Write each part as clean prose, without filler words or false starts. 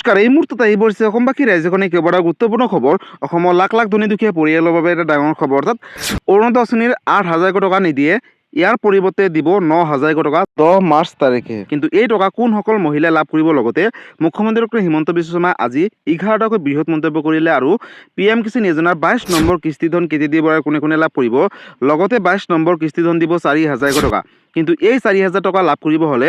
নমস্কাৰ, এই মুহূৰ্তত আহি পৰিছে অসমবাসী ৰাইজখনে কেইবাটাও গুৰুত্বপূৰ্ণ খবৰ। অসমৰ লাখ লাখ ধনী দুখীয়া পৰিয়ালৰ বাবে এটা ডাঙৰ খবৰ। অৰ্থাৎ অৰুণোদয় আঁচনিৰ 8,000 টকা নিদিয়ে, ইয়াৰ পৰিৱৰ্তে দিব 9,000 টকা 10 মাৰ্চ তাৰিখে। কিন্তু এই টকা কোনসকল মহিলাই লাভ কৰিব? লগতে মুখ্যমন্ত্ৰী ডক্টৰ হিমন্ত বিশ্ব শৰ্মাই আজি 11টাকৈ বৃহৎ মন্তব্য কৰিলে আৰু PM কিষাণ যোজনাৰ 22 নম্বৰ কিস্তি ধন কেতিয়া দিব আৰু কোনে কোনে লাভ কৰিব? লগতে 22 নম্বৰ কিস্তি ধন দিব 4,000 টকা। কিন্তু এই 4,000 টকা লাভ কৰিব হ'লে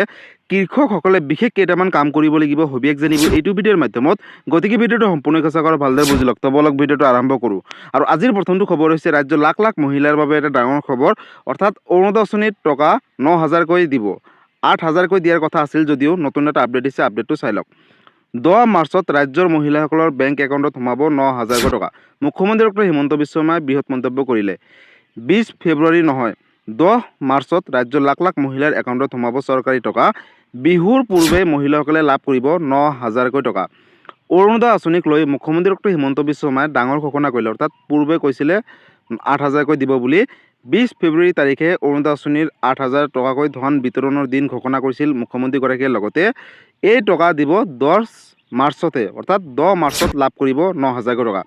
কৃষকসকলে বিশেষ কেইটামান কাম কৰিব লাগিব। সবিশেষ জানিব এইটো ভিডিঅ'ৰ মাধ্যমত। গতিকে ভিডিঅ'টো সম্পূৰ্ণকৈ চাওক আৰু ভালদৰে বুজি লওক। তবলক ভিডিঅ'টো আৰম্ভ কৰোঁ। আৰু আজিৰ প্ৰথমটো খবৰ হৈছে ৰাজ্যৰ লাখ লাখ মহিলাৰ বাবে এটা ডাঙৰ খবৰ। অৰ্থাৎ অৰুণোদয় আঁচনিৰ টকা 9,000কৈ দিব। 8,000কৈ দিয়াৰ কথা আছিল যদিও নতুন এটা আপডেট দিছে, আপডেটটো চাই লওক। 10 মাৰ্চত ৰাজ্যৰ মহিলাসকলৰ বেংক একাউণ্টত সোমাব 9,000 টকা। মুখ্যমন্ত্ৰী ডক্টৰ হিমন্ত বিশ্ব শৰ্মাই বৃহৎ মন্তব্য কৰিলে। 20 ফেব্ৰুৱাৰী নহয়, 10 মাৰ্চত ৰাজ্যৰ লাখ লাখ মহিলাৰ একাউণ্টত সোমাব চৰকাৰী টকা। বিহুৰ পূৰ্বে মহিলাসকলে লাভ কৰিব 9,000কৈ টকা। অৰুণোদয় আঁচনিক লৈ মুখ্যমন্ত্ৰী ডক্টৰ হিমন্ত বিশ্ব শৰ্মাই ডাঙৰ ঘোষণা কৰিলে। অৰ্থাৎ পূৰ্বে কৈছিলে 8,000কৈ দিব বুলি। 20 ফেব্ৰুৱাৰী তাৰিখে অৰুণোদয় আঁচনিৰ 8,000 টকাকৈ ধন বিতৰণৰ দিন ঘোষণা কৰিছিল মুখ্যমন্ত্ৰীগৰাকীয়ে। লগতে এই টকা দিব 10 মাৰ্চতে, অৰ্থাৎ 10 মাৰ্চত লাভ কৰিব 9,000 টকা।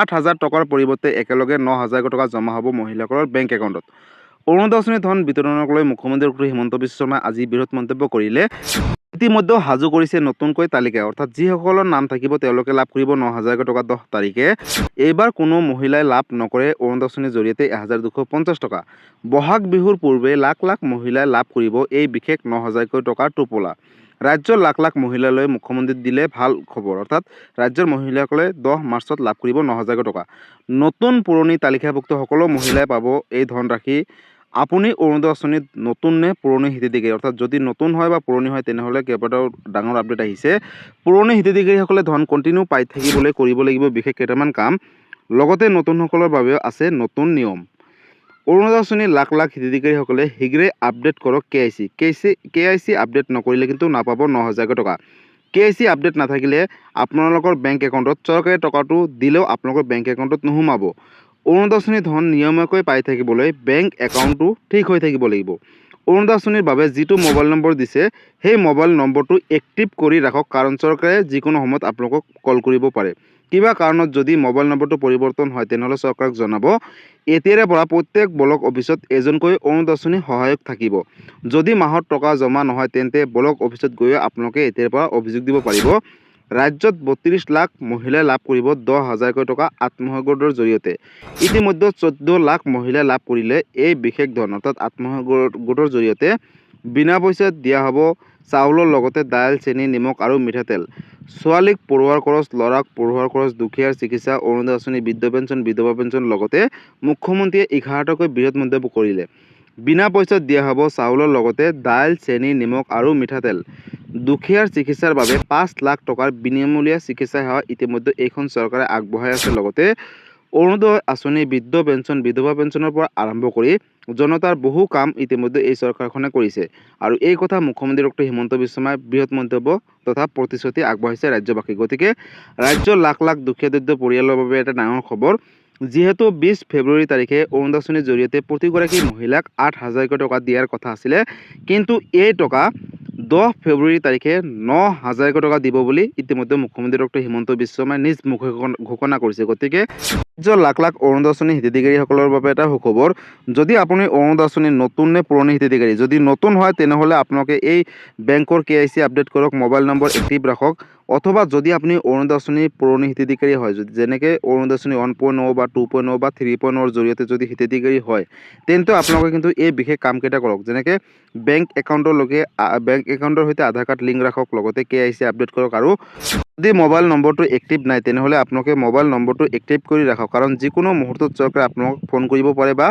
8,000 টকাৰ পৰিৱৰ্তে একেলগে 9,000 টকা জমা হ'ব মহিলাসকলৰ বেংক একাউণ্টত। অৰুণোদয় আঁচনিৰ ধন বিতৰণক লৈ মুখ্যমন্ত্ৰী ডক্টৰ হিমন্ত বিশ্ব শৰ্মাই আজি বৃহৎ মন্তব্য কৰিলে। ইতিমধ্যে সাজু কৰিছে নতুনকৈ তালিকা। অৰ্থাৎ যিসকলৰ নাম থাকিব তেওঁলোকে লাভ কৰিব 9,000 টকা 10 তাৰিখে। এইবাৰ কোনো মহিলাই লাভ নকৰে অৰুণোদয় আঁচনিৰ জৰিয়তে 1,250 টকা। বহাগ বিহুৰ পূৰ্বে লাখ লাখ মহিলাই লাভ কৰিব এই বিশেষ 9,000 টকাৰ টোপোলা। ৰাজ্যৰ লাখ লাখ মহিলালৈ মুখ্যমন্ত্ৰীয়ে দিলে ভাল খবৰ। অৰ্থাৎ ৰাজ্যৰ মহিলাসকলে 10 মাৰ্চত লাভ কৰিব 9,000 টকা। নতুন পুৰণি তালিকাভুক্ত সকলো মহিলাই পাব এই ধনৰাশি। আপুনি অৰুণোদয় আঁচনিত নতুন নে পুৰণি হিতাধিকাৰী? অৰ্থাৎ যদি নতুন হয় বা পুৰণি হয় তেনেহ'লে কেইবাটাও ডাঙৰ আপডেট আহিছে। পুৰণি হিতাধিকাৰীসকলে ধন কণ্টিনিউ পাই থাকিবলৈ কৰিব লাগিব বিশেষ কেইটামান কাম। লগতে নতুনসকলৰ বাবেও আছে নতুন নিয়ম। অৰুণোদয় আঁচনিৰ লাখ লাখ হিতাধিকাৰীসকলে শীঘ্ৰেই আপডেট কৰক KIC আপডেট নকৰিলে কিন্তু নাপাব 9,000 টকা। KIC আপডেট নাথাকিলে আপোনালোকৰ বেংক একাউণ্টত চৰকাৰী টকাটো দিলেও আপোনালোকৰ বেংক একাউণ্টত নোসোমাব। অৰুণোদয় আঁচনিৰ ধন নিয়মীয়াকৈ পাই থাকিবলৈ বেংক একাউণ্টটো ঠিক হৈ থাকিব লাগিব। অৰুণোদয় আঁচনিৰ বাবে যিটো মোবাইল নম্বৰ দিছে সেই মোবাইল নম্বৰটো এক্টিভ কৰি ৰাখক, কাৰণ চৰকাৰে যিকোনো সময়ত আপোনালোকক কল কৰিব পাৰে। কিবা কাৰণত যদি মোবাইল নম্বৰটো পৰিৱৰ্তন হয় তেনেহ'লে চৰকাৰক জনাব। এতিয়াৰে পৰা প্ৰত্যেক ব্লক অফিচত এজনকৈ অৰুণোদয় আঁচনি সহায়ক থাকিব। যদি মাহত টকা জমা নহয় তেন্তে ব্লক অফিচত গৈ আপোনালোকে এতিয়াৰ পৰা অভিযোগ দিব পাৰিব। ৰাজ্যত 32 লাখ মহিলাই লাভ কৰিব 10,000 টকা আত্মসহায়ক গোটৰ জৰিয়তে। ইতিমধ্যে 14 লাখ মহিলাই লাভ কৰিলে এই বিশেষ ধন। অৰ্থাৎ আত্মসহায়ক গোটৰ জৰিয়তে বিনা পইচাত দিয়া হ'ব চাউলৰ লগতে দাইল, চেনি, নিমখ আৰু মিঠাতেল। ছোৱালীক পঢ়োৱাৰ খৰচ, ল'ৰাক পঢ়োৱাৰ খৰচ, দুখীয়াৰ চিকিৎসা, অৰুণোদয় আঁচনি, বৃদ্ধ পেঞ্চন, বিধৱা পেঞ্চন। লগতে মুখ্যমন্ত্ৰীয়ে 11টাকৈ বৃহৎ মন্তব্য কৰিলে। বিনা পইচাত দিয়া হ'ব চাউলৰ লগতে দাইল, চেনি, নিমখ আৰু মিঠাতেল। দুখীয়াৰ চিকিৎসাৰ বাবে 5 লাখ টকাৰ বিনামূলীয়া চিকিৎসা সেৱা ইতিমধ্যে এইখন চৰকাৰে আগবঢ়াই আছে। লগতে অৰুণোদয় আঁচনি, বৃদ্ধ পেঞ্চন, বিধৱা পেঞ্চনৰ পৰা আৰম্ভ কৰি জনতাৰ বহু কাম ইতিমধ্যে এই চৰকাৰখনে কৰিছে। আৰু এই কথা মুখ্যমন্ত্ৰী ডক্টৰ হিমন্ত বিশ্ব শৰ্মাই বৃহৎ মন্তব্য তথা প্ৰতিশ্ৰুতি আগবঢ়াইছে ৰাজ্যবাসীক। গতিকে ৰাজ্যৰ লাখ লাখ দুখীয়া দৰিদ্ৰ পৰিয়ালৰ বাবে এটা ডাঙৰ খবৰ। যিহেতু 20 ফেব্ৰুৱাৰী তাৰিখে অৰুণোদয় আঁচনিৰ জৰিয়তে প্ৰতিগৰাকী মহিলাক 8,000 টকা দিয়াৰ কথা আছিলে, কিন্তু এই টকা 10 ফেব্ৰুৱাৰী তাৰিখে 9,000 টকা দিব বুলি ইতিমধ্যে মুখ্যমন্ত্ৰী ডক্টৰ হিমন্ত বিশ্ব শৰ্মাই নিজ মুখে ঘোষণা কৰিছে। গতিকে ৰাজ্যৰ লাখ লাখ অৰুণোদয় আঁচনি হিতাধিকাৰীসকলৰ বাবে এটা সুখবৰ। যদি আপুনি অৰুণোদয় আঁচনি নতুন নে পুৰণি হিতাধিকাৰী, যদি নতুন হয় তেনেহ'লে আপোনালোকে এই বেংকৰ KIC আপডেট কৰক, মোবাইল নম্বৰ এক্টিভ ৰাখক। অথবা যদি আপুনি অৰুণোদয় আঁচনিৰ পুৰণি হিতাধিকাৰী হয়, যেনেকৈ অৰুণোদয় আঁচনি 1.0 বা 2.0 বা 3.0ৰ জৰিয়তে যদি হিতাধিকাৰী হয়, তেন্তে আপোনালোকে কিন্তু এই বিশেষ কামকেইটা কৰক। যেনেকৈ বেংক একাউণ্টৰ সৈতে আধাৰ কাৰ্ড লিংক ৰাখক, লগতে KIC আপডেট কৰক। আৰু যদি মোবাইল নম্বৰটো এক্টিভ নাই তেনেহ'লে আপোনালোকে মোবাইল নম্বৰটো এক্টিভ কৰি ৰাখক, কাৰণ যিকোনো মুহূৰ্তত চৰকাৰে আপোনালোকক ফোন কৰিব পাৰে বা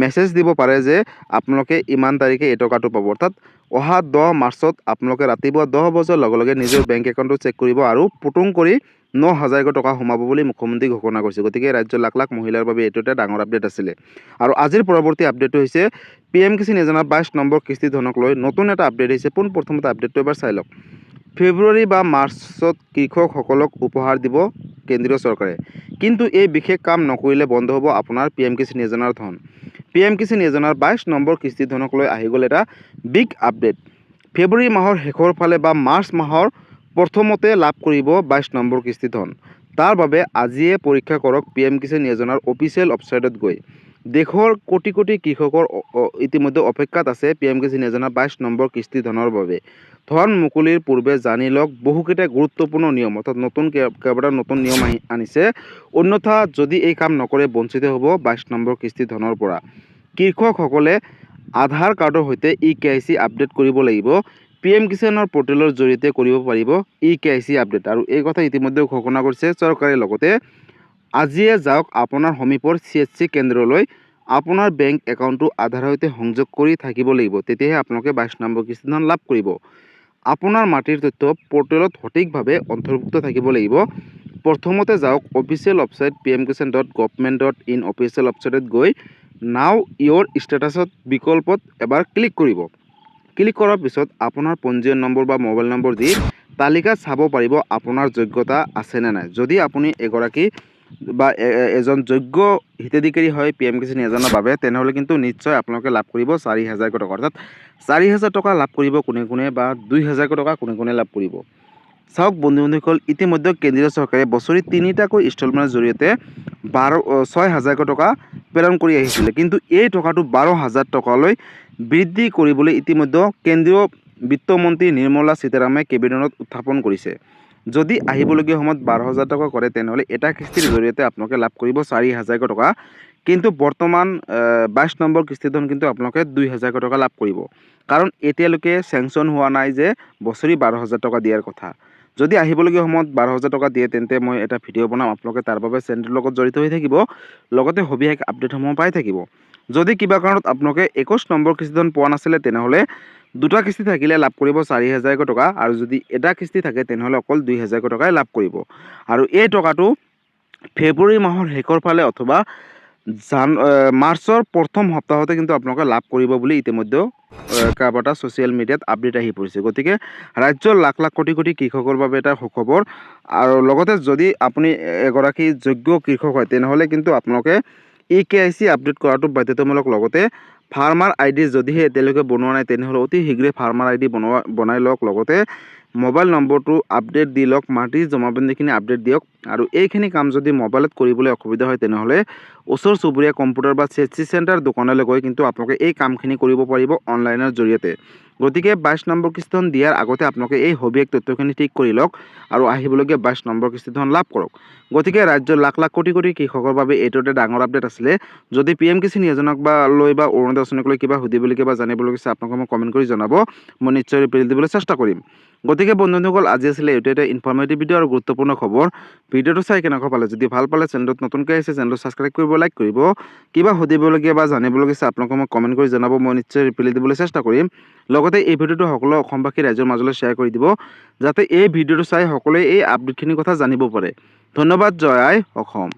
মেছেজ দিব পাৰে যে আপোনালোকে ইমান তাৰিখে এই টকাটো পাব। অৰ্থাৎ অহা 10 মাৰ্চত আপোনালোকে ৰাতিপুৱা 10 বজাৰ লগে লগে নিজৰ বেংক একাউণ্টটো চেক কৰিব আৰু পুটুং কৰি 9,000 টকা সোমাব বুলি মুখ্যমন্ত্ৰী ঘোষণা কৰিছে। গতিকে ৰাজ্যৰ লাখ লাখ মহিলাৰ বাবে এইটো এটা ডাঙৰ আপডেট আছিলে। আৰু আজিৰ পৰৱৰ্তী আপডেটটো হৈছে PM কিষাণ যোজনাৰ 22 নম্বৰ কিস্তি ধনক লৈ নতুন এটা আপডেট আহিছে। পোনপ্ৰথমতে আপডেটটো এবাৰ চাই লওক। ফেব্ৰুৱাৰী বা মাৰ্চত কৃষকসকলক উপহাৰ দিব কেন্দ্ৰীয় চৰকাৰে, কিন্তু এই বিশেষ কাম নকৰিলে বন্ধ হ'ব আপোনাৰ PM কিষাণ যোজনাৰ ধন। PM কিষাণ যোজনাৰ 22 নম্বৰ কিস্তি ধনক লৈ আহি গ'ল এটা বিগ আপডেট। ফেব্ৰুৱাৰী মাহৰ শেষৰ ফালে বা মাৰ্চ মাহৰ প্ৰথমতে লাভ কৰিব 22 নম্বৰ কিস্তি ধন। তাৰ বাবে আজিয়ে পৰীক্ষা কৰক PM কিষাণ যোজনাৰ অফিচিয়েল ৱেবছাইটত গৈ। দেশৰ কোটি কোটি কৃষকৰ ইতিমধ্যে অপেক্ষাত আছে PM কিষাণ যোজনা 22 নম্বৰ কিস্তি ধনৰ বাবে। ধন মুকলিৰ পূৰ্বে জানি লওক বহুকেইটা গুৰুত্বপূৰ্ণ নিয়ম, অৰ্থাৎ নতুন কেইবাটা নতুন নিয়ম আনিছে। অন্যথা যদি এই কাম নকৰে বঞ্চিত হ'ব 22 নম্বৰ কিস্তি ধনৰ পৰা। কৃষকসকলে আধাৰ কাৰ্ডৰ সৈতে EKYC আপডেট কৰিব লাগিব। PM কিষাণৰ পৰ্টেলৰ জৰিয়তে কৰিব পাৰিব EKYC আপডেট। আৰু এই কথা ইতিমধ্যে ঘোষণা কৰিছে চৰকাৰে। লগতে আজিয়ে যাওক আপোনাৰ সমীপৰ CHC কেন্দ্ৰলৈ। আপোনাৰ বেংক একাউণ্টটো আধাৰৰ সৈতে সংযোগ কৰি থাকিব লাগিব, তেতিয়াহে আপোনালোকে 22 নম্বৰ কিস্তি ধন লাভ কৰিব। আপোনাৰ মাটিৰ তথ্য পৰ্টেলত সঠিকভাৱে অন্তৰ্ভুক্ত থাকিব লাগিব। প্ৰথমতে যাওক অফিচিয়েল ৱেবছাইট pmkisan.government.in অফিচিয়েল ৱেবছাইটত গৈ নাও ইয়ৰ ষ্টেটাছত বিকল্পত এবাৰ ক্লিক কৰিব। ক্লিক কৰাৰ পিছত আপোনাৰ পঞ্জীয়ন নম্বৰ বা মোবাইল নম্বৰ দি তালিকাত চাব পাৰিব আপোনাৰ যোগ্যতা আছে নে নাই। যদি আপুনি এগৰাকী বা এজন যোগ্য হিতাধিকাৰী হয় PM কিষাণ যোজনাৰ বাবে, তেনেহ'লে কিন্তু নিশ্চয় আপোনালোকে লাভ কৰিব 4,000 টকা। অৰ্থাৎ 4,000 টকা লাভ কৰিব কোনে কোনে, বা 2,000 টকা কোনে কোনে লাভ কৰিব। চাওক বন্ধুসকল, ইতিমধ্যে কেন্দ্ৰীয় চৰকাৰে বছৰি 3টাকৈ ইনষ্টলমেণ্টৰ জৰিয়তে 6,000 টকা প্ৰেৰণ কৰি আহিছিলে। কিন্তু এই টকাটো 12,000 টকালৈ বৃদ্ধি কৰিবলৈ ইতিমধ্যে কেন্দ্ৰীয় বিত্তমন্ত্ৰী নিৰ্মলা সীতাৰামনে কেবিনেটত উত্থাপন কৰিছে। যদি আহিবলগীয়া সময়ত 12,000 টকা কৰে, তেনেহ'লে এটা কিস্তিৰ জৰিয়তে আপোনালোকে লাভ কৰিব 4,000 টকা। কিন্তু বৰ্তমান 22 নম্বৰ কিস্তি ধন কিন্তু আপোনালোকে 2,000 টকা লাভ কৰিব। কাৰণ এতিয়ালৈকে চেংচন হোৱা নাই যে বছৰি 12,000 টকা দিয়াৰ কথা। যদি আহিবলগীয়া সময়ত 12,000 টকা দিয়ে, তেন্তে মই এটা ভিডিঅ' বনাম, আপোনালোকে তাৰ বাবে চেনেলটোৰ লগত জড়িত হৈ থাকিব, লগতে সবিশেষ আপডেটসমূহ পাই থাকিব। যদি কিবা কাৰণত আপোনালোকে 21 নম্বৰ কিস্তি ধন পোৱা নাছিলে, তেনেহ'লে দুটা কিস্তি থাকিলে লাভ কৰিব 4,000 টকা, আৰু যদি এটা কিস্তি থাকে তেনেহ'লে অকল 2,000 টকাই লাভ কৰিব। আৰু এই টকাটো ফেব্ৰুৱাৰী মাহৰ শেষৰ ফালে অথবা মাৰ্চৰ প্ৰথম সপ্তাহতে কিন্তু আপোনালোকে লাভ কৰিব বুলি ইতিমধ্যে কেইবাটা ছ'চিয়েল মিডিয়াত আপডেট আহি পৰিছে। গতিকে ৰাজ্যৰ লাখ লাখ কোটি কোটি কৃষকৰ বাবে এটা সুখবৰ। আৰু লগতে যদি আপুনি এগৰাকী যোগ্য কৃষক হয়, তেনেহ'লে কিন্তু আপোনালোকে EKYC আপডেট কৰাটো বাধ্যতামূলক। লগতে ফাৰ্মাৰ ID যদিহে এতিয়ালৈকে বনোৱা নাই, তেনেহ'লে অতি শীঘ্ৰে ফাৰ্মাৰ ID বনাই লওক। লগতে মোবাইল নম্বৰটো আপডেট দি লওক, মাটিৰ জমাবন্দীখিনি আপডেট দিয়ক। আৰু এইখিনি কাম যদি মোবাইলত কৰিবলৈ অসুবিধা হয়, তেনেহ'লে ওচৰ চুবুৰীয়া কম্পিউটাৰ বা CHC চেণ্টাৰ দোকানলৈ গৈ কিন্তু আপোনালোকে এই কামখিনি কৰিব পাৰিব অনলাইনৰ জৰিয়তে। গতিকে 22 নম্বৰ কিস্তি ধন দিয়াৰ আগতে আপোনালোকে এই সবিশেষ তথ্যখিনি ঠিক কৰি লওক আৰু আহিবলগীয়া 22 নম্বৰ কিস্তি ধন লাভ কৰক। গতিকে ৰাজ্যৰ লাখ লাখ কোটি কোটি কৃষকৰ বাবে এইটো এটা ডাঙৰ আপডেট আছিলে। যদি PM কিষাণ যোজনাক লৈ বা অৰুণোদয় আঁচনিক লৈ কিবা সুধিবলগীয়া বা জানিবলগীয়া আছে, আপোনালোকে মোক কমেণ্ট কৰি জনাব, মই নিশ্চয় ৰিপ্লাই দিবলৈ চেষ্টা কৰিম। গতিকে বন্ধুসকল, আজি আছিলে এইটো এটা ইনফৰ্মেটিভ ভিডিঅ' আৰু গুৰুত্বপূৰ্ণ খবৰ। ভিডিঅ'টো চাই কেনেকুৱা পালে, যদি ভাল পালে চেনেলটোত নতুনকৈ আহিছে চেনেলটো ছাবস্ক্ৰাইব কৰিব, লাইক কৰিব। কিবা সুধিবলগীয়া বা জানিবলগীয়া আছে আপোনালোকে মোক কমেণ্ট কৰি জনাব, মই নিশ্চয় ৰিপ্লাই দিবলৈ চেষ্টা কৰিম। লগতে এই ভিডিঅ'টো সকলো অসমবাসী ৰাইজৰ মাজলৈ শ্বেয়াৰ কৰি দিব, যাতে এই ভিডিঅ'টো চাই সকলোৱে এই আপডেটখিনিৰ কথা জানিব পাৰে। ধন্যবাদ। জয় আই অসম।